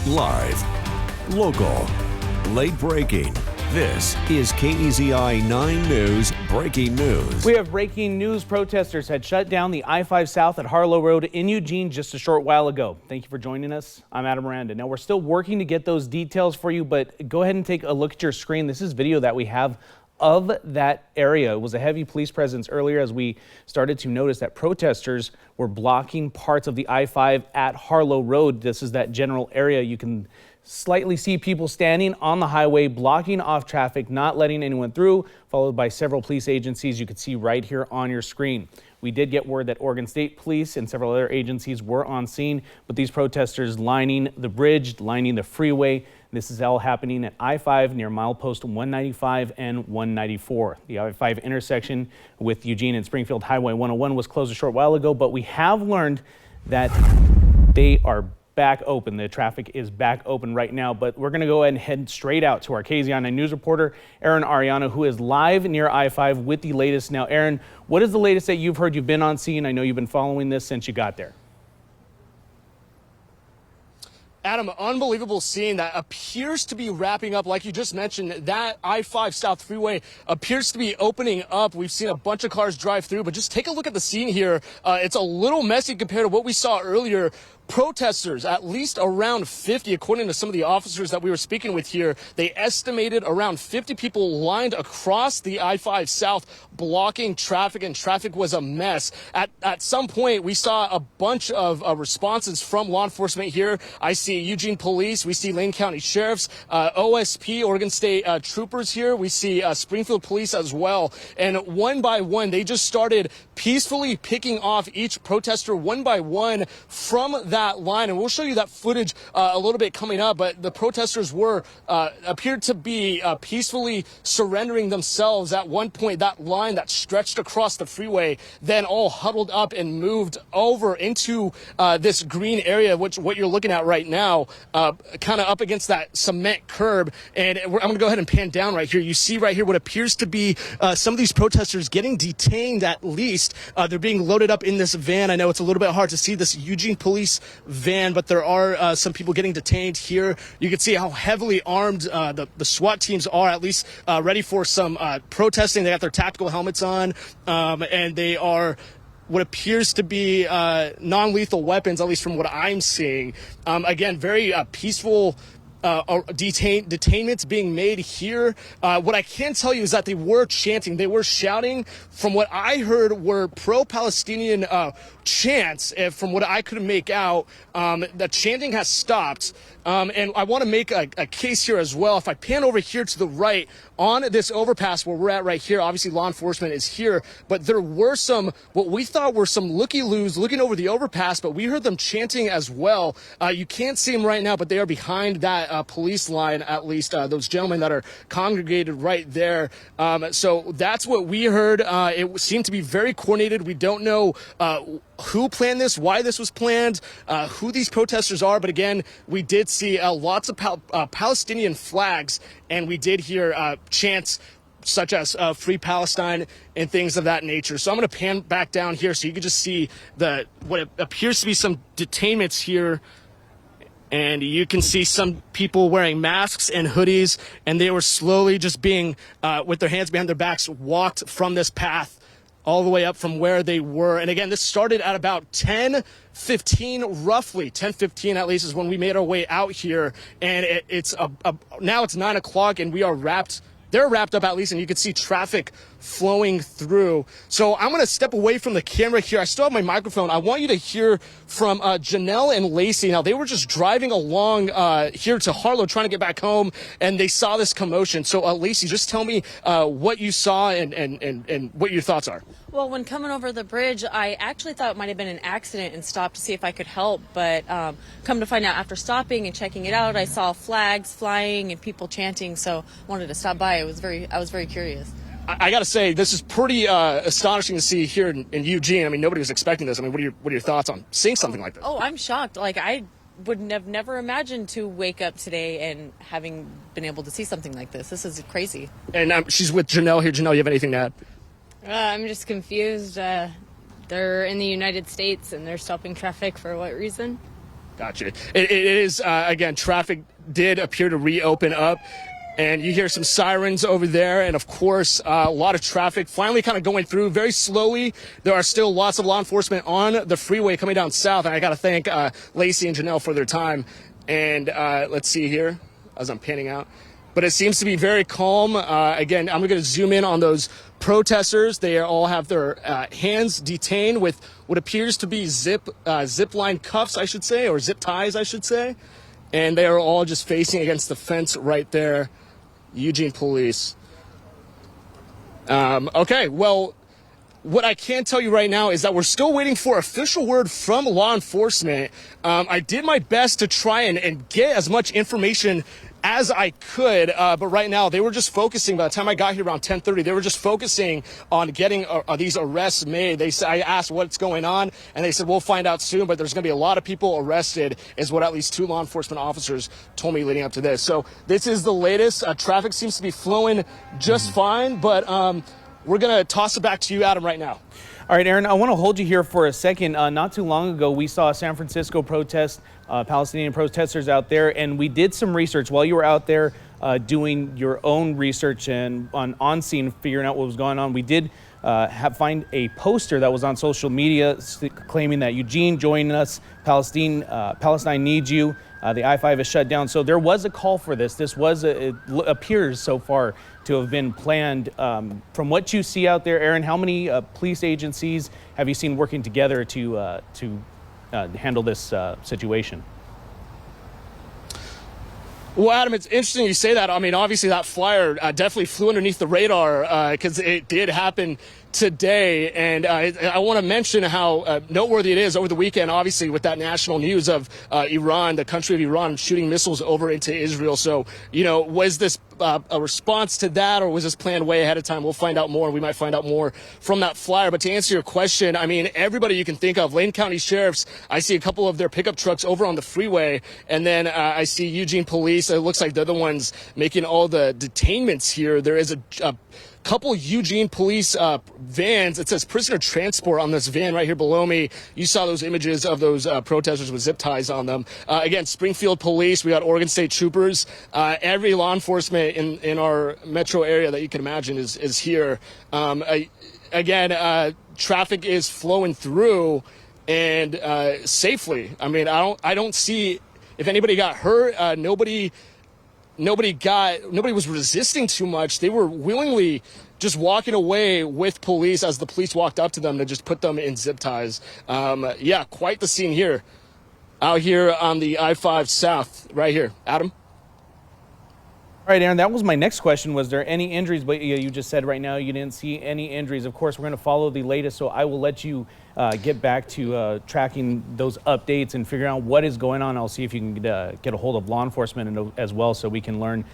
Live, local, late breaking. This is KEZI 9 News Breaking News. We have breaking news. Protesters had shut down the I-5 South at Harlow Road in Eugene just a short while ago. Thank you for joining us. I'm Adam Miranda. Now, we're still working to get those details for you, but go ahead and take a look at your screen. This is video that we have of that area. It was a heavy police presence earlier as we started to notice that protesters were blocking parts of the I-5 at Harlow Road. This is that general area. You can slightly see people standing on the highway, blocking off traffic, not letting anyone through, followed by several police agencies you could see right here on your screen. We did get word that Oregon State Police and several other agencies were on scene, but these protesters lining the bridge, lining the freeway. This is all happening at I-5 near milepost 195 and 194. The I-5 intersection with Eugene and Springfield Highway 101 was closed a short while ago, but we have learned that they are back open. The traffic is back open right now, but we're going to go ahead and head straight out to our KEZI 9 News reporter, Aaron Ariano, who is live near I-5 with the latest. Now, Aaron, what is the latest that you've heard? You've been on scene. I know you've been following this since you got there. Adam, unbelievable scene that appears to be wrapping up. Like you just mentioned, that I-5 South Freeway appears to be opening up. We've seen a bunch of cars drive through, but just take a look at the scene here. It's a little messy compared to what we saw earlier. Protesters, at least around 50, according to some of the officers that we were speaking with here, they estimated around 50 people lined across the I-5 South blocking traffic, and traffic was a mess. At some point, we saw a bunch of responses from law enforcement here. I see Eugene Police, we see Lane County Sheriffs, OSP, Oregon State troopers here. We see Springfield Police as well. And one by one, they just started peacefully picking off each protester one by one from that line, and we'll show you that footage a little bit coming up. But the protesters were appeared to be peacefully surrendering themselves at one point. That line that stretched across the freeway then all huddled up and moved over into this green area, which what you're looking at right now, kind of up against that cement curb. And I'm going to go ahead and pan down right here. You see right here what appears to be some of these protesters getting detained. At least they're being loaded up in this van. I know it's a little bit hard to see this Eugene Police van, but there are some people getting detained here. You can see how heavily armed the SWAT teams are, at least ready for some protesting. They got their tactical helmets on, and they are what appears to be non-lethal weapons, at least from what I'm seeing. Again, very peaceful detainments being made here. What I can tell you is that they were chanting, they were shouting. From what I heard were pro-Palestinian chants. From what I could make out, the chanting has stopped. And I want to make a case here as well. If I pan over here to the right on this overpass where we're at right here, obviously law enforcement is here, but there were some, what we thought were some looky-loos looking over the overpass, but we heard them chanting as well. You can't see them right now, but they are behind that police line, at least those gentlemen that are congregated right there. So that's what we heard. It seemed to be very coordinated. We don't know who planned this, why this was planned, who these protesters are. But again, we did see lots of Palestinian flags, and we did hear chants such as Free Palestine and things of that nature. So I'm going to pan back down here so you can just see what appears to be some detainments here. And you can see some people wearing masks and hoodies, and they were slowly just being, with their hands behind their backs, walked from this path all the way up from where they were. And again, this started at about 10:15, roughly 10:15 at least is when we made our way out here. And now it's 9 o'clock and we are they're wrapped up at least, and you can see traffic flowing through. So I'm going to step away from the camera here. I still have my microphone. I want you to hear from Janelle and Lacey. Now, they were just driving along here to Harlow trying to get back home, and they saw this commotion. So, Lacey, just tell me what you saw and what your thoughts are. Well, when coming over the bridge, I actually thought it might have been an accident and stopped to see if I could help. But come to find out, after stopping and checking it out, I saw flags flying and people chanting. So I wanted to stop by. I was very curious. I got to say, this is pretty astonishing to see here in Eugene. I mean, nobody was expecting this. I mean, what are your thoughts on seeing something like this? Oh, I'm shocked. Like, I would have never imagined to wake up today and having been able to see something like this. This is crazy. And she's with Janelle here. Janelle, you have anything to add? I'm just confused. They're in the United States and they're stopping traffic for what reason? Gotcha. It is, again, traffic did appear to reopen up. And you hear some sirens over there. And, of course, a lot of traffic finally kind of going through very slowly. There are still lots of law enforcement on the freeway coming down south. And I got to thank Lacey and Janelle for their time. And let's see here as I'm panning out. But it seems to be very calm. Again, I'm going to zoom in on those protesters. They all have their hands detained with what appears to be zip line cuffs, I should say, or zip ties, I should say. And they are all just facing against the fence right there. Eugene police. Okay, well, what I can tell you right now is that we're still waiting for official word from law enforcement. I did my best to try and get as much information as I could, but right now they were just focusing. By the time I got here around 10:30, they were just focusing on getting these arrests made. I asked what's going on, and they said we'll find out soon. But there's going to be a lot of people arrested, is what at least 2 law enforcement officers told me leading up to this. So this is the latest. Traffic seems to be flowing just fine, but we're going to toss it back to you, Adam, right now. All right, Aaron, I want to hold you here for a second. Not too long ago, we saw a San Francisco protest, Palestinian protesters out there, and we did some research while you were out there doing your own research and on scene, figuring out what was going on. We did find a poster that was on social media claiming that Eugene, join us, Palestine needs you. The I-5 is shut down. So there was a call for this. This was, it appears so far to have been planned. From what you see out there, Aaron, how many police agencies have you seen working together to handle this situation? Well, Adam, it's interesting you say that. I mean, obviously that flyer definitely flew underneath the radar because it did happen today. And I want to mention how noteworthy it is over the weekend, obviously, with that national news of Iran, the country of Iran, shooting missiles over into Israel. So, you know, was this a response to that, or was this planned way ahead of time? We'll find out more. We might find out more from that flyer. But to answer your question, I mean, everybody you can think of, Lane County sheriffs, I see a couple of their pickup trucks over on the freeway, and then I see Eugene police. It looks like they're the ones making all the detainments here. There is a couple Eugene police vans. It says prisoner transport on this van right here below me. You saw those images of those protesters with zip ties on them. Again, Springfield police. We got Oregon State troopers. Every law enforcement in our metro area that you can imagine is here. Again, traffic is flowing through and safely. I mean, I don't see if anybody got hurt. Nobody was resisting too much. They were willingly just walking away with police as the police walked up to them to just put them in zip ties. Yeah, quite the scene here. Out here on the I-5 South, right here. Adam? All right, Aaron, that was my next question. Was there any injuries? But you just said right now you didn't see any injuries. Of course, we're going to follow the latest, so I will let you get back to tracking those updates and figuring out what is going on. I'll see if you can get a hold of law enforcement as well, so we can learn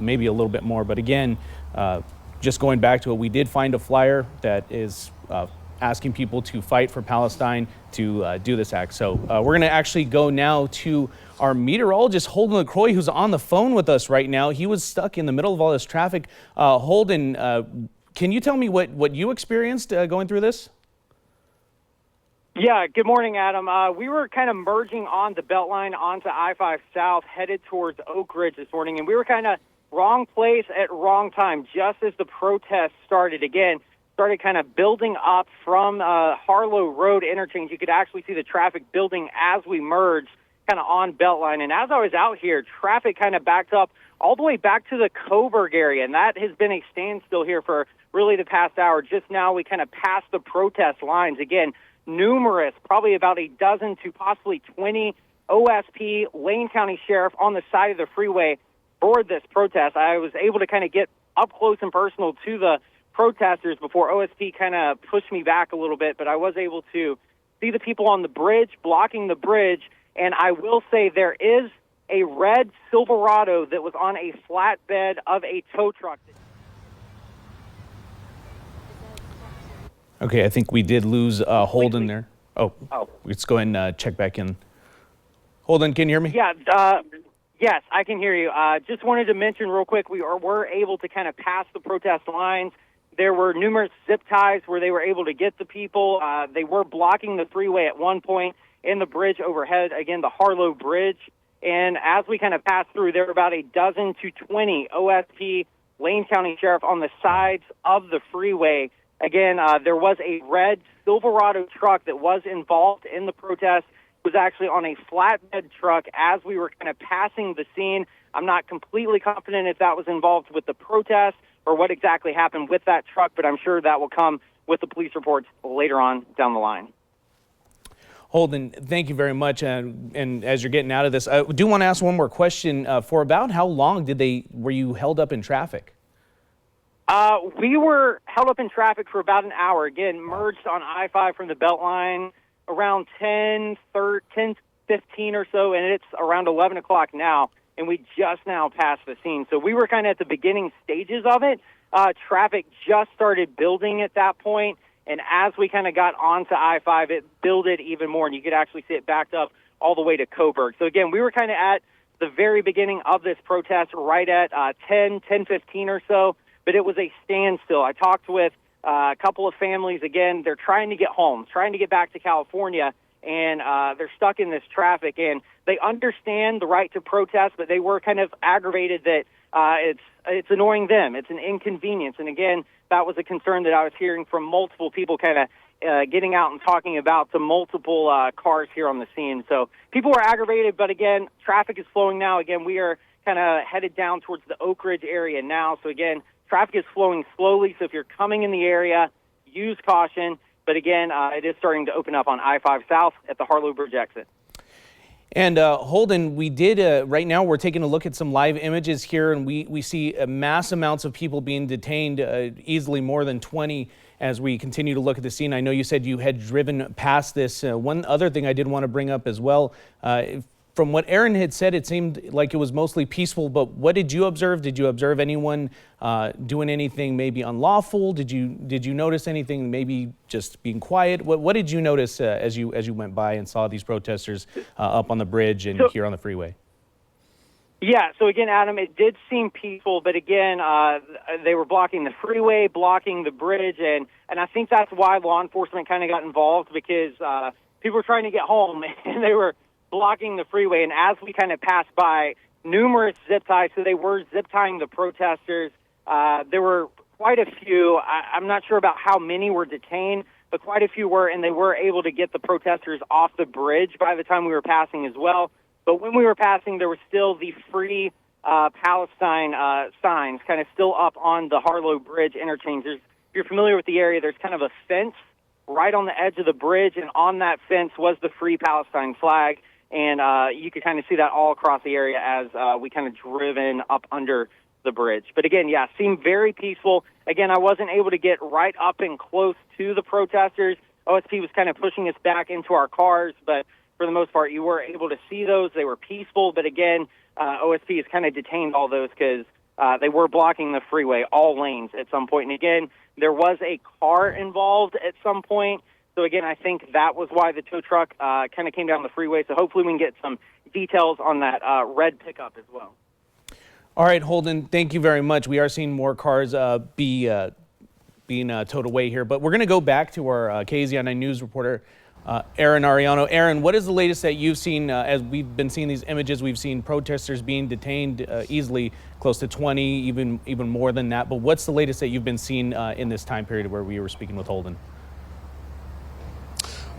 maybe a little bit more. But again, just going back to it, we did find a flyer that is asking people to fight for Palestine to do this act. So we're going to actually go now to our meteorologist, Holden LaCroix, who's on the phone with us right now. He was stuck in the middle of all this traffic. Holden, can you tell me what you experienced going through this? Yeah, good morning, Adam. We were kind of merging on the Beltline onto I-5 South, headed towards Oak Ridge this morning, and we were kind of wrong place at wrong time, just as the protest started kind of building up from Harlow Road interchange. You could actually see the traffic building as we merged kind of on Beltline. And as I was out here, traffic kind of backed up all the way back to the Coburg area, and that has been a standstill here for really the past hour. Just now we kind of passed the protest lines. Again, numerous, probably about a dozen to possibly 20 OSP, Lane County Sheriff on the side of the freeway for this protest. I was able to kind of get up close and personal to the protesters before OSP kind of pushed me back a little bit, but I was able to see the people on the bridge, blocking the bridge, and I will say there is a red Silverado that was on a flatbed of a tow truck. Okay, I think we did lose Holden there. Oh, let's go ahead and check back in. Holden, can you hear me? Yeah, yes, I can hear you. Just wanted to mention real quick, we were able to kind of pass the protest lines. There were numerous zip ties where they were able to get the people. They were blocking the freeway at one point, in the bridge overhead, again, the Harlow Bridge. And as we kind of passed through, there were about a dozen to 20 OSP, Lane County Sheriff on the sides of the freeway. Again, there was a red Silverado truck that was involved in the protest. It was actually on a flatbed truck as we were kind of passing the scene. I'm not completely confident if that was involved with the protest or what exactly happened with that truck, but I'm sure that will come with the police reports later on down the line. Holden, thank you very much. And as you're getting out of this, I do want to ask one more question. For about how long were you held up in traffic? We were held up in traffic for about an hour. Again, merged on I-5 from the Beltline around 10:15 or so, and it's around 11 o'clock now, and we just now passed the scene. So we were kind of at the beginning stages of it. Traffic just started building at that point. And as we kind of got onto I-5, it builded even more, and you could actually see it backed up all the way to Coburg. So, again, we were kind of at the very beginning of this protest, right at 10:15 or so, but it was a standstill. I talked with a couple of families. Again, they're trying to get home, trying to get back to California, and they're stuck in this traffic. And they understand the right to protest, but they were kind of aggravated that it's annoying them. It's an inconvenience. And, again, that was a concern that I was hearing from multiple people kind of getting out and talking about to multiple cars here on the scene. So people were aggravated, but again, traffic is flowing now. Again, we are kind of headed down towards the Oak Ridge area now. So again, traffic is flowing slowly. So if you're coming in the area, use caution. But again, it is starting to open up on I-5 South at the Harlow Bridge exit. And Holden, we did, right now we're taking a look at some live images here, and we see mass amounts of people being detained, easily more than 20 as we continue to look at the scene. I know you said you had driven past this. One other thing I did want to bring up as well, from what Aaron had said, it seemed like it was mostly peaceful, but what did you observe? Did you observe anyone doing anything maybe unlawful? Did you notice anything maybe just being quiet? What did you notice as you went by and saw these protesters up on the bridge and here on the freeway? Yeah, so again, Adam, it did seem peaceful, but again, they were blocking the freeway, blocking the bridge, and I think that's why law enforcement kind of got involved, because people were trying to get home, and they were blocking the freeway. And as we kind of passed by, numerous zip ties, so they were zip tying the protesters. There were quite a few. I'm not sure about how many were detained, but quite a few were, and they were able to get the protesters off the bridge by the time we were passing as well. But when we were passing, there was still the Free Palestine signs kind of still up on the Harlow Bridge interchange. If you're familiar with the area, there's kind of a fence right on the edge of the bridge, and on that fence was the Free Palestine flag. And you could kind of see that all across the area as we kind of driven up under the bridge. But again, yeah, seemed very peaceful. Again, I wasn't able to get right up and close to the protesters. OSP was kind of pushing us back into our cars, but for the most part, you were able to see those. They were peaceful, but again, OSP has kind of detained all those because they were blocking the freeway, all lanes at some point. And again, there was a car involved at some point. So again, I think that was why the tow truck kind of came down the freeway. So hopefully we can get some details on that red pickup as well. All right, Holden, thank you very much. We are seeing more cars being towed away here, but we're going to go back to our KEZI 9 News reporter, Aaron Ariano. Aaron, what is the latest that you've seen as we've been seeing these images? We've seen protesters being detained easily, close to 20, even more than that. But what's the latest that you've been seeing in this time period where we were speaking with Holden?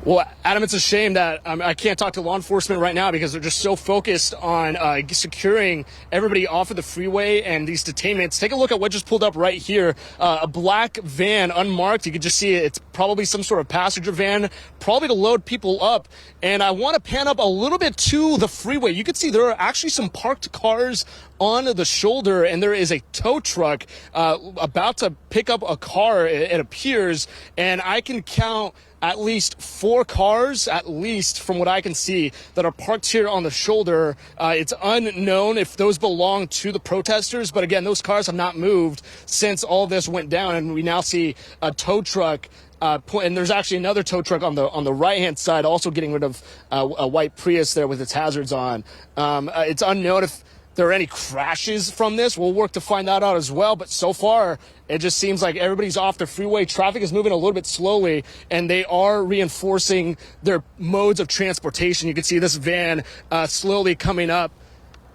Well, Adam, it's a shame that I can't talk to law enforcement right now because they're just so focused on securing everybody off of the freeway and these detainments. Take a look at what just pulled up right here. A black van, unmarked. You can just see it. It's probably some sort of passenger van, probably to load people up. And I want to pan up a little bit to the freeway. You can see there are actually some parked cars on the shoulder, and there is a tow truck about to pick up a car, it appears, and I can count at least 4 cars, at least from what I can see, that are parked here on the shoulder. It's unknown if those belong to the protesters, but again, those cars have not moved since all this went down, and we now see a tow truck and there's actually another tow truck on the right-hand side also getting rid of a white Prius there with its hazards on. It's unknown if there are any crashes from this. We'll work to find that out as well. But so far, it just seems like everybody's off the freeway. Traffic is moving a little bit slowly, and they are reinforcing their modes of transportation. You can see this van slowly coming up.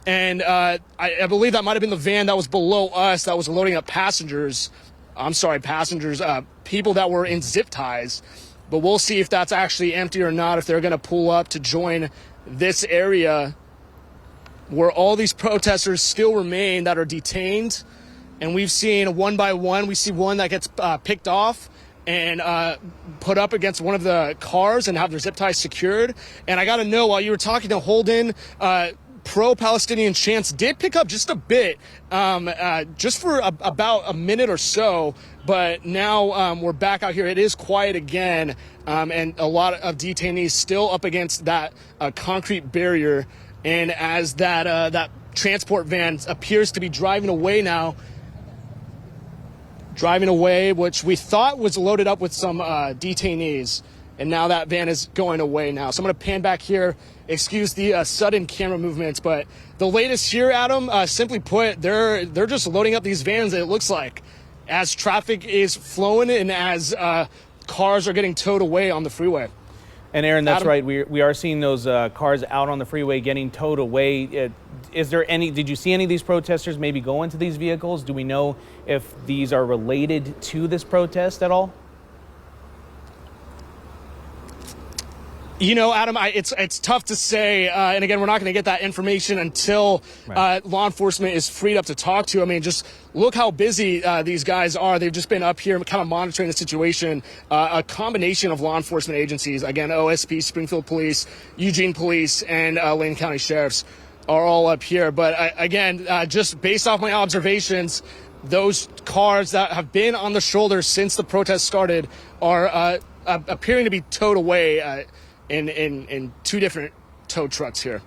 And I believe that might have been the van that was below us that was loading up passengers. I'm sorry, passengers, people that were in zip ties. But we'll see if that's actually empty or not, if they're going to pull up to join this area where all these protesters still remain that are detained. And we've seen one by one, we see one that gets picked off and put up against one of the cars and have their zip ties secured. And I got to know, while you were talking to Holden, pro-Palestinian chants did pick up just a bit, just for about a minute or so. But now we're back out here. It is quiet again, and a lot of detainees still up against that concrete barrier. And as that transport van appears to be driving away now, which we thought was loaded up with some detainees. And now that van is going away now. So I'm going to pan back here. Excuse the sudden camera movements, but the latest here, Adam, simply put, they're just loading up these vans, it looks like, as traffic is flowing and as cars are getting towed away on the freeway. And Aaron, that's Adam? right. We are seeing those cars out on the freeway getting towed away. Did you see any of these protesters maybe go into these vehicles? Do we know if these are related to this protest at all? You know, Adam, it's tough to say. And again, we're not going to get that information until law enforcement is freed up to talk to. I mean, just look how busy these guys are. They've just been up here kind of monitoring the situation. A combination of law enforcement agencies, again, OSP, Springfield Police, Eugene Police, and Lane County Sheriffs are all up here. But again, just based off my observations, those cars that have been on the shoulders since the protest started are appearing to be towed away in two different tow trucks here.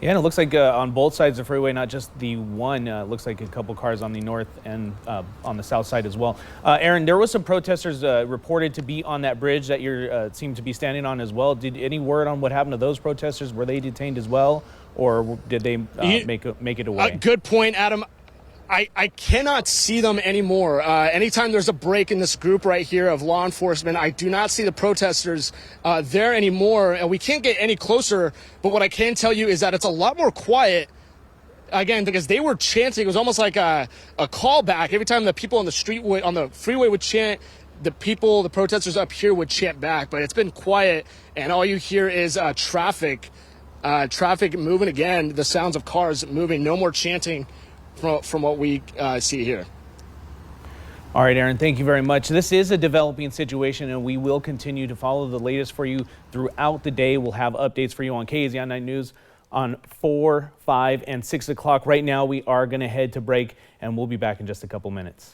Yeah, and it looks like on both sides of the freeway, not just the one. It looks like a couple cars on the north and on the south side as well. Aaron, there was some protesters reported to be on that bridge that you seem to be standing on as well. Did any word on what happened to those protesters? Were they detained as well, or did they make it away? Good point, Adam. I cannot see them anymore. Anytime there's a break in this group right here of law enforcement, I do not see the protesters there anymore. And we can't get any closer. But what I can tell you is that it's a lot more quiet, again, because they were chanting. It was almost like a callback. Every time the people on the street on the freeway would chant, the protesters up here would chant back. But it's been quiet, and all you hear is traffic moving again, the sounds of cars moving, no more chanting from what we see here. All right, Aaron, thank you very much. This is a developing situation, and we will continue to follow the latest for you throughout the day. We'll have updates for you on KEZI 9 News on 4, 5, and 6 o'clock. Right now, we are going to head to break, and we'll be back in just a couple minutes.